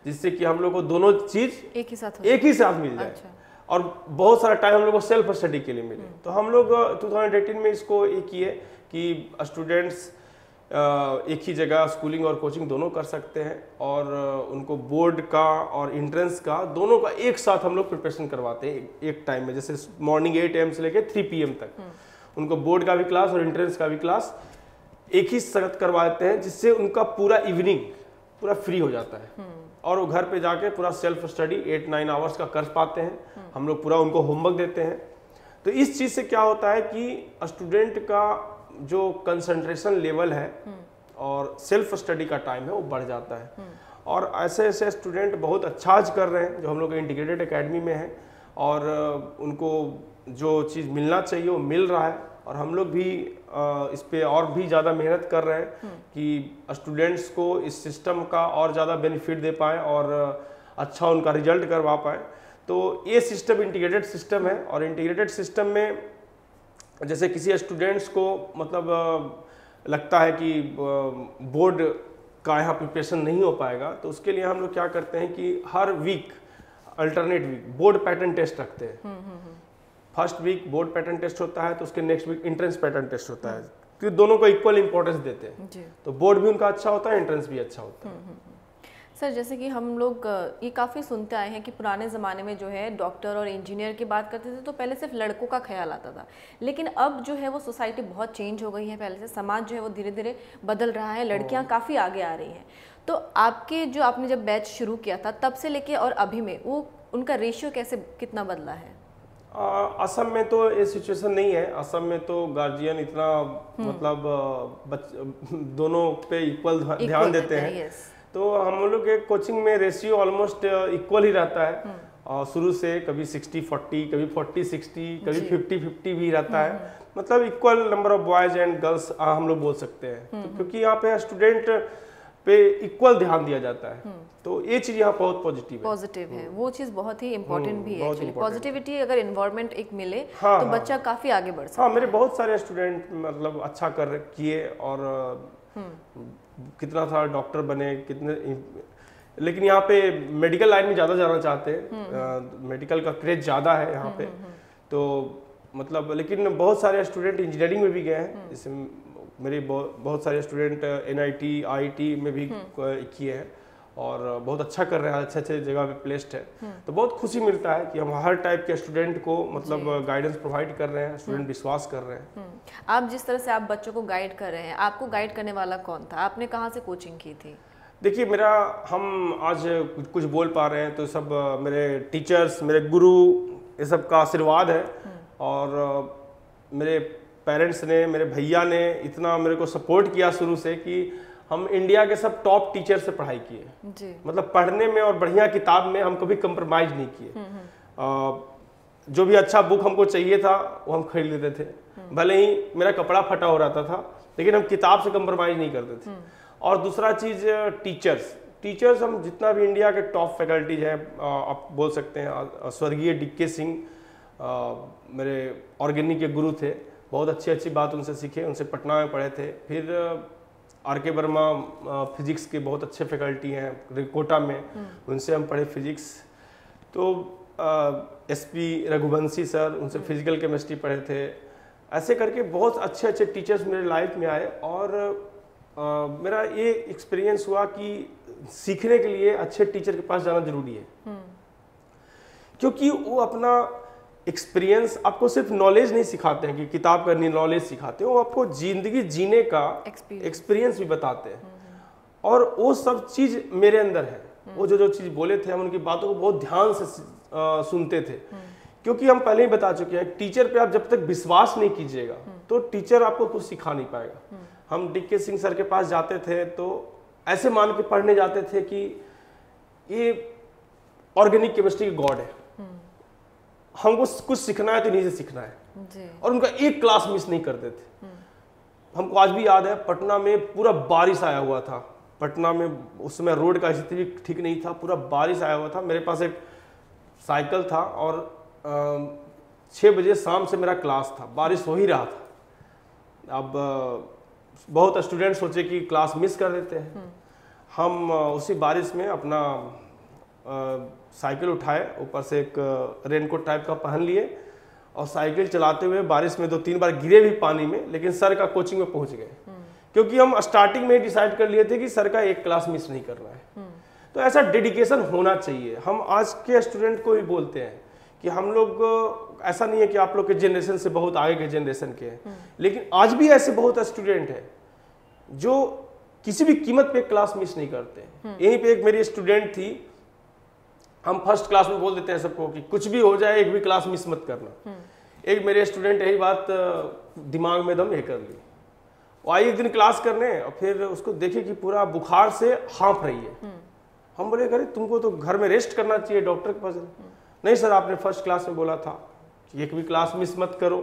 जिससे कि हम लोग को दोनों चीज़ एक ही साथ मिल जाए। अच्छा। और बहुत सारा टाइम हम लोग को सेल्फ स्टडी के लिए मिले। तो हम लोग 2018 में इसको ये किए कि स्टूडेंट्स एक ही जगह स्कूलिंग और कोचिंग दोनों कर सकते हैं, और उनको बोर्ड का और एंट्रेंस का दोनों का एक साथ हम लोग प्रिपरेशन करवाते हैं एक टाइम में। जैसे मॉर्निंग 8 AM से लेकर 3 PM तक उनको बोर्ड का भी क्लास और एंट्रेंस का भी क्लास एक ही साथ करवाते हैं, जिससे उनका पूरा इवनिंग पूरा फ्री हो जाता है, और वो घर पे जाके पूरा सेल्फ स्टडी 8-9 आवर्स का कर पाते हैं। हम लोग पूरा उनको होमवर्क देते हैं। तो इस चीज़ से क्या होता है कि स्टूडेंट का जो कंसंट्रेशन लेवल है और सेल्फ स्टडी का टाइम है वो बढ़ जाता है, और ऐसे ऐसे स्टूडेंट बहुत अच्छा आज कर रहे हैं जो हम लोग इंटीग्रेटेड एकेडमी में हैं, और उनको जो चीज़ मिलना चाहिए वो मिल रहा है। और हम लोग भी इस पे और भी ज़्यादा मेहनत कर रहे हैं कि स्टूडेंट्स को इस सिस्टम का और ज़्यादा बेनिफिट दे पाएँ और अच्छा उनका रिजल्ट करवा पाएँ। तो ये सिस्टम इंटीग्रेटेड सिस्टम है, और इंटीग्रेटेड सिस्टम में जैसे किसी स्टूडेंट्स को मतलब लगता है कि बोर्ड का यहाँ प्रिपरेशन नहीं हो पाएगा, तो उसके लिए हम लोग क्या करते हैं कि हर week alternate week board pattern test रखते हैं। First week board pattern test होता है, तो उसके next week entrance pattern test होता है, तो दोनों को इक्वल इंपॉर्टेंस देते हैं। तो बोर्ड भी उनका अच्छा होता है, एंट्रेंस भी अच्छा होता है। सर, जैसे कि हम लोग ये काफ़ी सुनते आए हैं कि पुराने ज़माने में जो है डॉक्टर और इंजीनियर की बात करते थे तो पहले सिर्फ लड़कों का ख्याल आता था, लेकिन अब जो है वो सोसाइटी बहुत चेंज हो गई है, पहले से समाज जो है वो धीरे धीरे बदल रहा है, लड़कियां काफ़ी आगे आ रही हैं। तो आपने जब बैच शुरू किया था तब से लेके और अभी में वो उनका रेशियो कितना बदला है? असम में तो ये सिचुएशन नहीं है। असम में तो गार्जियन इतना मतलब दोनों पे इक्वल ध्यान देते हैं। तो हम लोग के कोचिंग में रेशियो ऑलमोस्ट इक्वल ही रहता है, और शुरू से कभी 60-40, कभी 40-60, कभी 50-50 भी रहता है, मतलब equal number of boys and girls हम लोग बोल सकते हैं। तो क्योंकि यहाँ पे स्टूडेंट पे इक्वल ध्यान दिया जाता है, तो ये चीज़ यहाँ बहुत पॉजिटिव है। वो चीज़ बहुत ही इम्पोर्टेंट भी है एक्चुअली। पॉजिटिविटी अगर इन्वायरमेंट एक मिले हाँ, तो बच्चा काफ़ी आगे बढ़ सकता है। हाँ, मेरे बहुत सारे स्टूडेंट मतलब अच्छा किए और कितना सारा डॉक्टर बने, कितने, लेकिन यहाँ पे मेडिकल लाइन में ज़्यादा जाना चाहते हैं, मेडिकल का क्रेज ज़्यादा है यहाँ पे, तो मतलब लेकिन बहुत सारे स्टूडेंट इंजीनियरिंग में भी गए हैं, जैसे मेरे बहुत सारे स्टूडेंट NIT IIT में भी किए हैं और बहुत अच्छा कर रहे हैं, अच्छे जगह पे प्लेस्ड है। तो बहुत खुशी मिलता है कि हम हर टाइप के स्टूडेंट को मतलब गाइडेंस प्रोवाइड कर रहे हैं, स्टूडेंट विश्वास कर रहे हैं। आप जिस तरह से आप बच्चों को गाइड कर रहे हैं, आपको गाइड करने वाला कौन था? आपने कहाँ से कोचिंग की थी? देखिए, हम आज कुछ बोल पा रहे हैं तो सब मेरे टीचर्स, मेरे गुरु, ये सब का आशीर्वाद है, और मेरे पेरेंट्स ने, मेरे भैया ने इतना मेरे को सपोर्ट किया शुरू से कि हम इंडिया के सब टॉप टीचर से पढ़ाई किए, मतलब पढ़ने में और बढ़िया किताब में हम कभी कंप्रोमाइज नहीं किए। जो भी अच्छा बुक हमको चाहिए था वो हम खरीद लेते थे, भले ही मेरा कपड़ा फटा हो रहता था, लेकिन हम किताब से कंप्रोमाइज नहीं करते थे। और दूसरा चीज़ टीचर्स हम जितना भी इंडिया के टॉप फैकल्टीज हैं, आप बोल सकते हैं स्वर्गीय DK सिंह मेरे ऑर्गेनिक के गुरु थे, बहुत अच्छी बात उनसे सीखे, उनसे पटना में पढ़े थे। फिर RK वर्मा फिजिक्स के बहुत अच्छे फैकल्टी हैं कोटा में, उनसे हम पढ़े फिजिक्स। तो SP रघुवंशी सर, उनसे फिजिकल केमिस्ट्री पढ़े थे। ऐसे करके बहुत अच्छे टीचर्स मेरे लाइफ में आए, और मेरा ये एक्सपीरियंस हुआ कि सीखने के लिए अच्छे टीचर के पास जाना जरूरी है, क्योंकि वो अपना एक्सपीरियंस आपको सिर्फ नॉलेज नहीं सिखाते हैं कि किताब का नॉलेज सिखाते हैं, वो आपको जिंदगी जीने का एक्सपीरियंस भी बताते हैं। और वो सब चीज़ मेरे अंदर है, वो जो चीज़ बोले थे हम उनकी बातों को बहुत ध्यान से सुनते थे, क्योंकि हम पहले ही बता चुके हैं टीचर पे आप जब तक विश्वास नहीं कीजिएगा तो टीचर आपको कुछ सिखा नहीं पाएगा। हम DK सिंह सर के पास जाते थे तो ऐसे मान के पढ़ने जाते थे कि ये ऑर्गेनिक केमिस्ट्री के गॉड है, हमको कुछ सीखना है तो इन्हीं से सीखना है जी। और उनका एक क्लास मिस नहीं करते थे। हमको आज भी याद है, पटना में पूरा बारिश आया हुआ था, पटना में उस समय रोड का स्थिति भी ठीक नहीं था, पूरा बारिश आया हुआ था। मेरे पास एक साइकिल था और 6 बजे शाम से मेरा क्लास था, बारिश हो ही रहा था। अब बहुत स्टूडेंट सोचे कि क्लास मिस कर देते हैं, हम उसी बारिश में अपना साइकिल उठाए, ऊपर से एक रेनकोट टाइप का पहन लिए और साइकिल चलाते हुए बारिश में 2-3 बार गिरे भी पानी में, लेकिन सर का कोचिंग में पहुंच गए, क्योंकि हम स्टार्टिंग में ही डिसाइड कर लिए थे कि सर का एक क्लास मिस नहीं करना है। तो ऐसा डेडिकेशन होना चाहिए। हम आज के स्टूडेंट को भी बोलते हैं कि हम लोग, ऐसा नहीं है कि आप लोग के जनरेशन से बहुत आगे के जनरेशन के हैं, लेकिन आज भी ऐसे बहुत स्टूडेंट हैं जो किसी भी कीमत पे क्लास मिस नहीं करते। यहीं पे एक मेरी स्टूडेंट थी, हम फर्स्ट क्लास में बोल देते हैं सबको कि कुछ भी हो जाए एक भी क्लास मिस मत करना। एक मेरे स्टूडेंट यही बात दिमाग में एकदम ये कर ली, वो आई एक दिन क्लास करने और फिर उसको देखे कि पूरा बुखार से हाँफ रही है। हम बोले अरे तुमको तो घर में रेस्ट करना चाहिए, डॉक्टर के पास। नहीं सर, आपने फर्स्ट क्लास में बोला था कि एक भी क्लास मिस मत करो।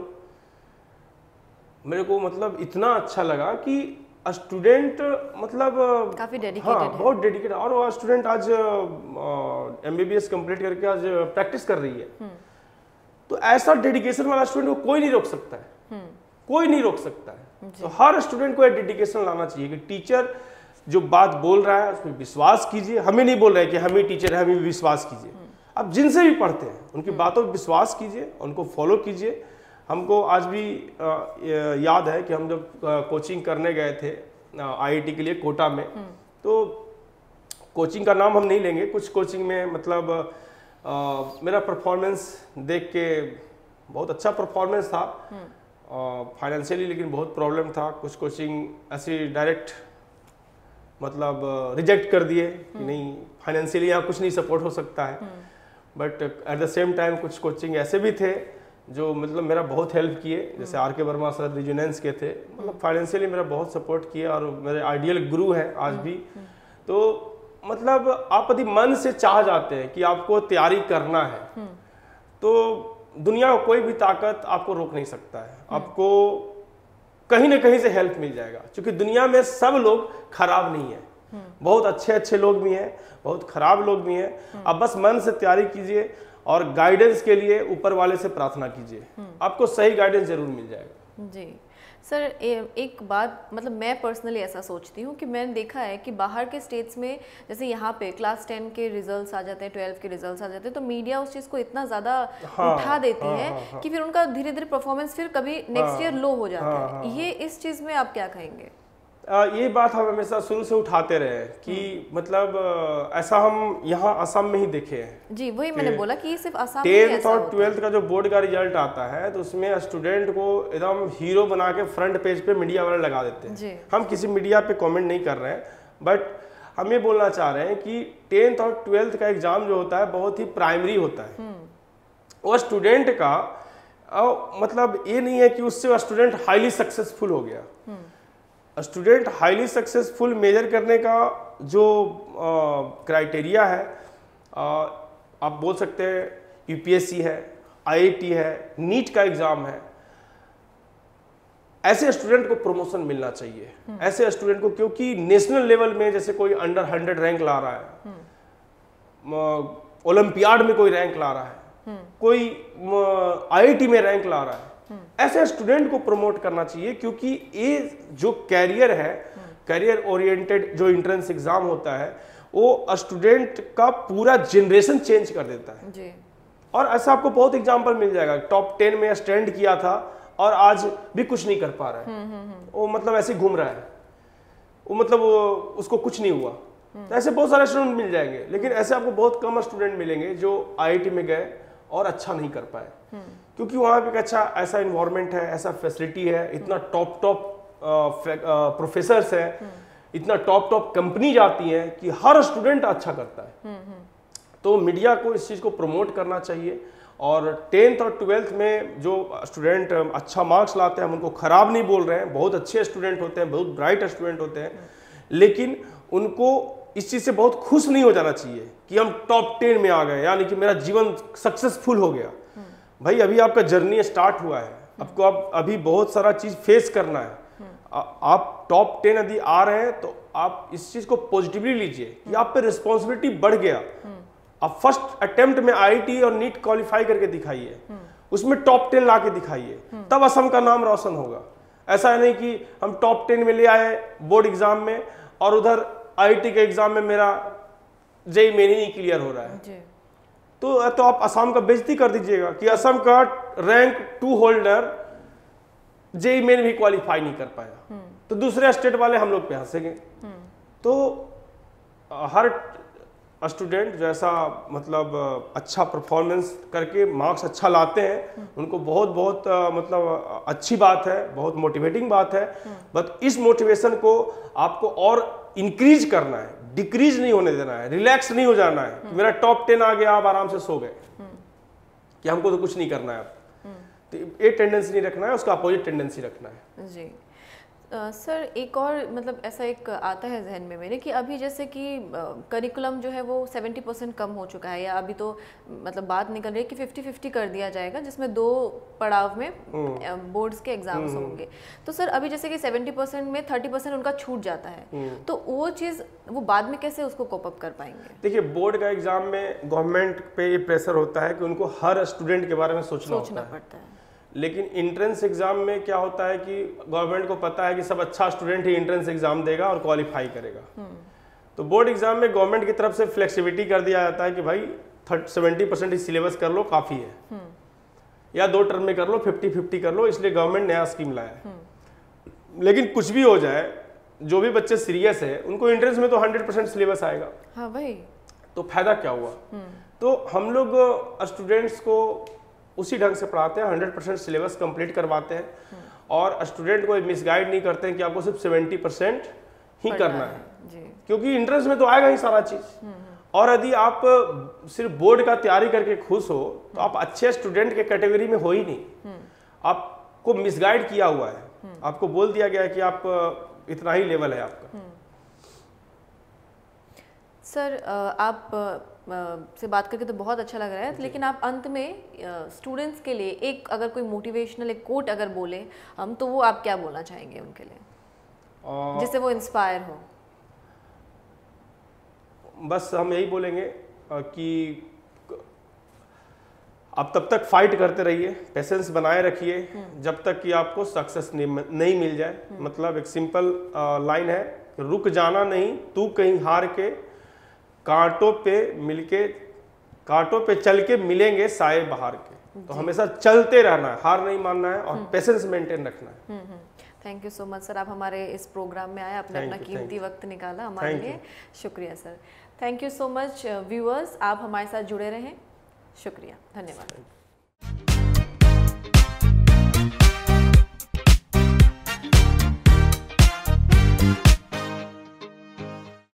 मेरे को मतलब इतना अच्छा लगा कि स्टूडेंट मतलब काफी डेडिकेटेड, हाँ, बहुत डेडिकेटेड। और वो स्टूडेंट आज MBBS कंप्लीट करके आज प्रैक्टिस कर रही है। तो ऐसा डेडिकेशन वाला स्टूडेंट को कोई नहीं रोक सकता है, कोई नहीं रोक सकता है। तो हर स्टूडेंट को एक डेडिकेशन लाना चाहिए कि टीचर जो बात बोल रहा है उस पर विश्वास कीजिए। हमें नहीं बोल रहे कि हम ही टीचर है, हमें भी विश्वास कीजिए। आप जिनसे भी पढ़ते हैं उनकी बातों पर विश्वास कीजिए, उनको फॉलो कीजिए। हमको आज भी याद है कि हम जब कोचिंग करने गए थे IIT के लिए कोटा में, तो कोचिंग का नाम हम नहीं लेंगे, कुछ कोचिंग में मतलब मेरा परफॉर्मेंस देख के बहुत अच्छा परफॉर्मेंस था, फाइनेंशियली लेकिन बहुत प्रॉब्लम था। कुछ कोचिंग ऐसी डायरेक्ट मतलब रिजेक्ट कर दिए कि नहीं, फाइनेंशियली यहाँ कुछ नहीं सपोर्ट हो सकता है। But at the same time कुछ कोचिंग ऐसे भी थे जो मतलब मेरा बहुत हेल्प किए, जैसे RK वर्मा सर रिजोनेंस के थे, मतलब फाइनेंशियली मेरा बहुत सपोर्ट किए और मेरे आइडियल गुरु हैं आज भी। तो मतलब आप यदि मन से चाह जाते हैं कि आपको तैयारी करना है तो दुनिया का कोई भी ताकत आपको रोक नहीं सकता है। आपको कहीं ना कहीं से हेल्प मिल जाएगा, क्योंकि दुनिया में सब लोग खराब नहीं है, बहुत अच्छे अच्छे लोग भी हैं, बहुत खराब लोग भी हैं। आप बस मन से तैयारी कीजिए और गाइडेंस के लिए ऊपर वाले से प्रार्थना कीजिए, आपको सही गाइडेंस जरूर मिल जाएगा। जी सर, एक बात मतलब मैं पर्सनली ऐसा सोचती हूँ कि मैंने देखा है कि बाहर के स्टेट्स में जैसे यहाँ पे क्लास 10 के रिजल्ट्स आ जाते हैं, 12 के रिजल्ट्स आ जाते हैं, तो मीडिया उस चीज़ को इतना ज़्यादा उठा देती है कि फिर उनका धीरे धीरे परफॉर्मेंस फिर कभी नेक्स्ट ईयर लो हो जाता है। ये इस चीज़ में आप क्या कहेंगे? ये बात हम हमेशा शुरू से उठाते रहे हैं कि मतलब ऐसा हम यहाँ असम में ही देखे हैं। जी वही मैंने बोला कि ये सिर्फ असम में 10th और 12th का जो बोर्ड का रिजल्ट आता है तो उसमें स्टूडेंट को एकदम हीरो बना के फ्रंट पेज पे मीडिया वाले लगा देते हैं। हम किसी मीडिया पे कमेंट नहीं कर रहे हैं, बट हम ये बोलना चाह रहे हैं कि 10th और 12th का एग्जाम जो होता है बहुत ही प्राइमरी होता है। और स्टूडेंट का मतलब ये नहीं है कि उससे स्टूडेंट हाईली सक्सेसफुल हो गया। स्टूडेंट हाईली सक्सेसफुल मेजर करने का जो क्राइटेरिया है, आप बोल सकते हैं यूपीएससी है, आईआईटी है, नीट का एग्जाम है। ऐसे स्टूडेंट को प्रमोशन मिलना चाहिए, ऐसे स्टूडेंट को, क्योंकि नेशनल लेवल में जैसे कोई अंडर 100 रैंक ला रहा है, ओलंपियाड में कोई रैंक ला रहा है, कोई आईआईटी में रैंक ला रहा है, ऐसे स्टूडेंट को प्रमोट करना चाहिए। क्योंकि ये जो कैरियर है, कैरियर ओरिएंटेड जो एंट्रेंस एग्जाम होता है, वो स्टूडेंट का पूरा जनरेशन चेंज कर देता है जी। और ऐसा आपको बहुत एग्जांपल मिल जाएगा। टॉप 10 में स्टैंड किया था और आज भी कुछ नहीं कर पा रहा है, वो मतलब ऐसे घूम रहा है, वो मतलब उसको कुछ नहीं हुआ। तो ऐसे बहुत सारे स्टूडेंट मिल जाएंगे, लेकिन ऐसे आपको बहुत कम स्टूडेंट मिलेंगे जो आईआईटी में गए और अच्छा नहीं कर पाए, क्योंकि वहाँ पे एक अच्छा ऐसा इन्वायरमेंट है, ऐसा फैसिलिटी है, इतना टॉप प्रोफेसर्स हैं, इतना टॉप कंपनी जाती है कि हर स्टूडेंट अच्छा करता है। तो मीडिया को इस चीज़ को प्रमोट करना चाहिए। और 10th और 12th में जो स्टूडेंट अच्छा मार्क्स लाते हैं, हम उनको खराब नहीं बोल रहे हैं, बहुत अच्छे स्टूडेंट होते हैं, बहुत ब्राइट स्टूडेंट होते हैं, लेकिन उनको इस चीज़ से बहुत खुश नहीं हो जाना चाहिए कि हम टॉप 10 में आ गए, यानी कि मेरा जीवन सक्सेसफुल हो गया। भाई अभी आपका जर्नी स्टार्ट हुआ है, आपको अभी बहुत सारा चीज़ फेस करना है। आप टॉप 10 यदि आ रहे हैं तो आप इस चीज़ को पॉजिटिवली लीजिए कि आप पे रिस्पॉन्सिबिलिटी बढ़ गया। आप फर्स्ट अटेम्प्ट में आईआईटी और नीट क्वालिफाई करके दिखाइए, उसमें टॉप 10 ला के दिखाइए, तब असम का नाम रोशन होगा। ऐसा नहीं कि हम टॉप 10 में ले आए बोर्ड एग्जाम में और उधर आईआईटी के एग्जाम में मेरा जेईई मेन ही नहीं क्लियर हो रहा है, तो आप असम का बेइज्जती कर दीजिएगा कि असम का रैंक 2 होल्डर जेईई मेन भी क्वालिफाई नहीं कर पाया, तो दूसरे स्टेट वाले हम लोग पे हंसेंगे। तो हर स्टूडेंट जैसा मतलब अच्छा परफॉर्मेंस करके मार्क्स अच्छा लाते हैं, उनको बहुत बहुत मतलब अच्छी बात है, बहुत मोटिवेटिंग बात है। बट इस मोटिवेशन को आपको और इंक्रीज करना है, डिक्रीज नहीं होने देना है, रिलैक्स नहीं हो जाना है कि मेरा टॉप 10 आ गया, आप आराम से सो गए कि हमको तो कुछ नहीं करना है अब। तो ये टेंडेंसी नहीं रखना है, उसका अपोजिट टेंडेंसी रखना है जी। सर एक और मतलब ऐसा एक आता है जहन में मेरे कि अभी जैसे कि करिकुलम जो है वो 70% कम हो चुका है, या अभी तो मतलब बात निकल रही है कि 50-50 कर दिया जाएगा, जिसमें 2 पड़ाव में बोर्ड्स के एग्जाम्स होंगे। तो सर अभी जैसे कि 70% में 30% उनका छूट जाता है, तो वो चीज़ वो बाद में कैसे उसको कोप अप कर पाएंगे? देखिए, बोर्ड का एग्जाम में गवर्नमेंट पे ये प्रेशर होता है कि उनको हर स्टूडेंट के बारे में सोचना पड़ता है। लेकिन एंट्रेंस एग्जाम में क्या होता है कि गवर्नमेंट को पता है कि सब अच्छा स्टूडेंट ही एंट्रेंस एग्जाम देगा और क्वालिफाई करेगा। तो बोर्ड एग्जाम में गवर्नमेंट की तरफ से फ्लेक्सिबिलिटी कर दिया जाता है कि भाई 70% ही सिलेबस कर लो, काफ़ी है, या 2 टर्म में कर लो, 50-50 कर लो, इसलिए गवर्नमेंट नया स्कीम लाया है। लेकिन कुछ भी हो जाए, जो भी बच्चे सीरियस है उनको एंट्रेंस में तो 100% सिलेबस आएगा। हाँ भाई, तो फायदा क्या हुआ? तो हम लोग स्टूडेंट्स को उसी ढंग से पढ़ाते हैं, 100% सिलेबस कंप्लीट करवाते हैं और स्टूडेंट को मिसगाइड नहीं करते हैं कि आपको सिर्फ 70% ही करना है जी। क्योंकि इंट्रेंस में तो आएगा ही सारा चीज। और यदि आप सिर्फ बोर्ड का तैयारी करके खुश हो तो आप अच्छे स्टूडेंट के कैटेगरी में हो ही नहीं। आपको मिसगाइड किया हुआ है, आपको बोल दिया गया है कि आप इतना ही लेवल है आपका। सर आप से बात करके तो बहुत अच्छा लग रहा है, लेकिन आप अंत में स्टूडेंट्स के लिए एक अगर कोई मोटिवेशनल एक कोट अगर बोले हम, तो वो आप क्या बोलना चाहेंगे उनके लिए जिससे वो इंस्पायर हो? बस हम यही बोलेंगे कि आप तब तक फाइट करते रहिए, पेशेंस बनाए रखिए जब तक कि आपको सक्सेस नहीं मिल जाए। मतलब एक सिंपल लाइन है, रुक जाना नहीं, तू कहीं हार के, कांटों पे चल के मिलेंगे साए बहार के। तो हमेशा चलते रहना है, हार नहीं मानना है और पेशेंस मेंटेन रखना है। Thank you so much sir, आप हमारे इस प्रोग्राम में आए, अपना कीमती वक्त निकाला हमारे लिए। शुक्रिया sir, thank you so much. Viewers, आप हमारे साथ जुड़े रहें। शुक्रिया, धन्यवाद।